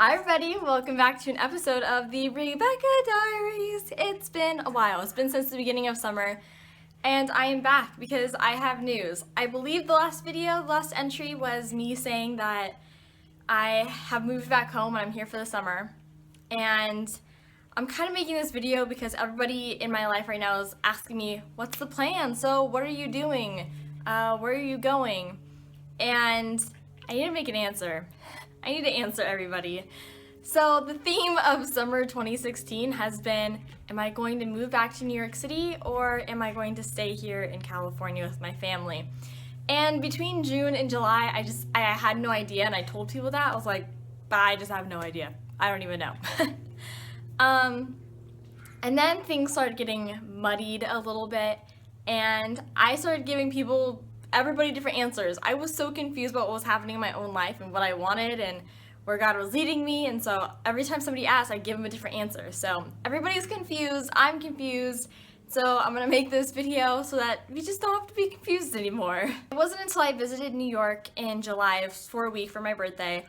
Hi everybody, welcome back to an episode of the Rebekah Diaries. It's been a while, it's been since the beginning of summer, and I am back because I have news. I believe the last entry was me saying that I have moved back home and I'm here for the summer. And I'm kind of making this video because everybody in my life right now is asking me, what's the plan? So what are you doing? Where are you going? And I need to make an answer. I need to answer everybody. So the theme of summer 2016 has been, am I going to move back to New York City or am I going to stay here in California with my family? And between June and July, I had no idea, and I told people that. I was like, I just have no idea. I don't even know. And then things started getting muddied a little bit, and I started giving everybody different answers. I was so confused about what was happening in my own life and what I wanted and where God was leading me, and so every time somebody asked, I'd give them a different answer. So everybody's confused, I'm confused, so I'm gonna make this video so that we just don't have to be confused anymore. It wasn't until I visited New York in July for a week for my birthday,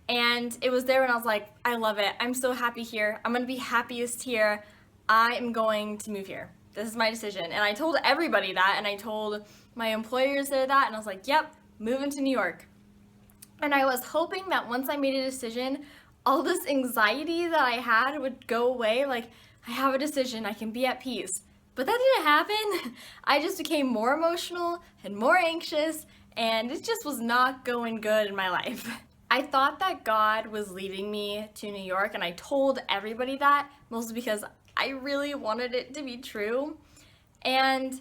and it was there when I was like, I love it, I'm so happy here, I'm gonna be happiest here, I am going to move here. This is my decision. And I told everybody that, and I told my employers there that, and I was like, yep, moving to New York. And I was hoping that once I made a decision, all this anxiety that I had would go away, like, I have a decision, I can be at peace. But that didn't happen. I just became more emotional and more anxious, and it just was not going good in my life. I thought that God was leading me to New York, and I told everybody that, mostly because I really wanted it to be true, and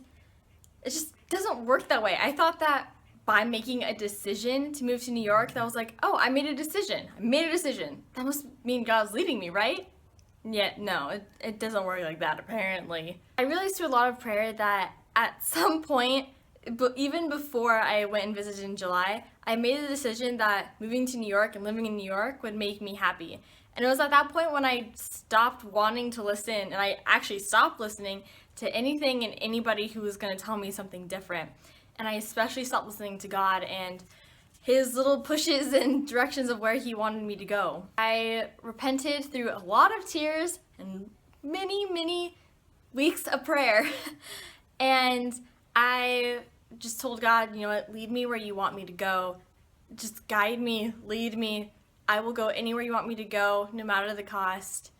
it just doesn't work that way. I thought that by making a decision to move to New York, that was like, oh, I made a decision. That must mean God's leading me, right? Yet, no, it doesn't work like that, apparently. I realized through a lot of prayer that at some point, even before I went and visited in July, I made a decision that moving to New York and living in New York would make me happy. And it was at that point when I stopped wanting to listen, and I actually stopped listening to anything and anybody who was going to tell me something different. And I especially stopped listening to God and His little pushes and directions of where He wanted me to go. I repented through a lot of tears and many weeks of prayer. And I just told God, you know what, lead me where you want me to go. Just guide me, lead me. I will go anywhere you want me to go, no matter the cost.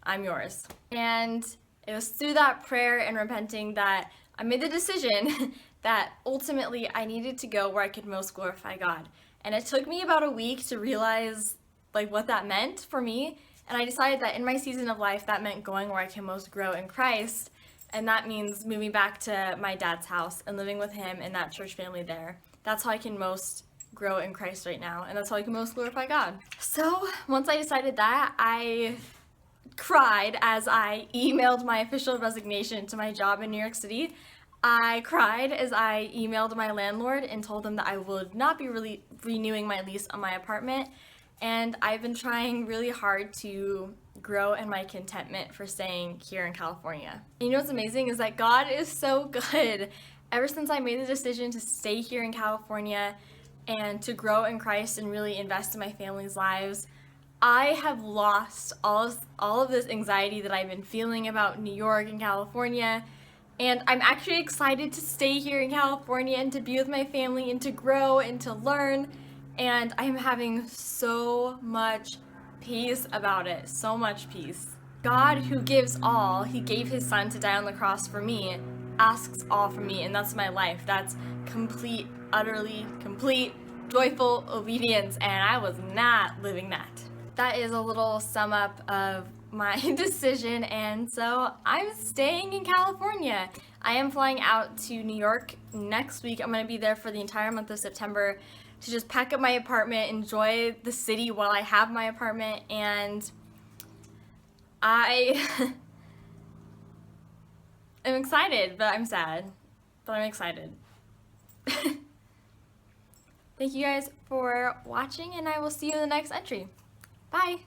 I'm yours. And it was through that prayer and repenting that I made the decision that ultimately I needed to go where I could most glorify God. And it took me about a week to realize what that meant for me. And I decided that in my season of life, that meant going where I can most grow in Christ. And that means moving back to my dad's house and living with him and that church family there. That's how I can most grow in Christ right now, and that's how I can most glorify God. So once I decided that, I cried as I emailed my official resignation to my job in New York City. I cried as I emailed my landlord and told them that I would not be renewing my lease on my apartment, and I've been trying really hard to grow in my contentment for staying here in California. And you know what's amazing is that God is so good. Ever since I made the decision to stay here in California and to grow in Christ and really invest in my family's lives, I have lost all of this anxiety that I've been feeling about New York and California, and I'm actually excited to stay here in California and to be with my family and to grow and to learn, and I'm having so much peace about it, so much peace. God, who gives all, He gave His Son to die on the cross for me, asks all from me, and that's my life. That's complete, utterly complete, joyful obedience, and I was not living that. That is a little sum up of my decision, and so I'm staying in California. I am flying out to New York next week. I'm going to be there for the entire month of September to just pack up my apartment, enjoy the city while I have my apartment, and I am excited, but I'm sad, but I'm excited. Thank you guys for watching, and I will see you in the next entry. Bye!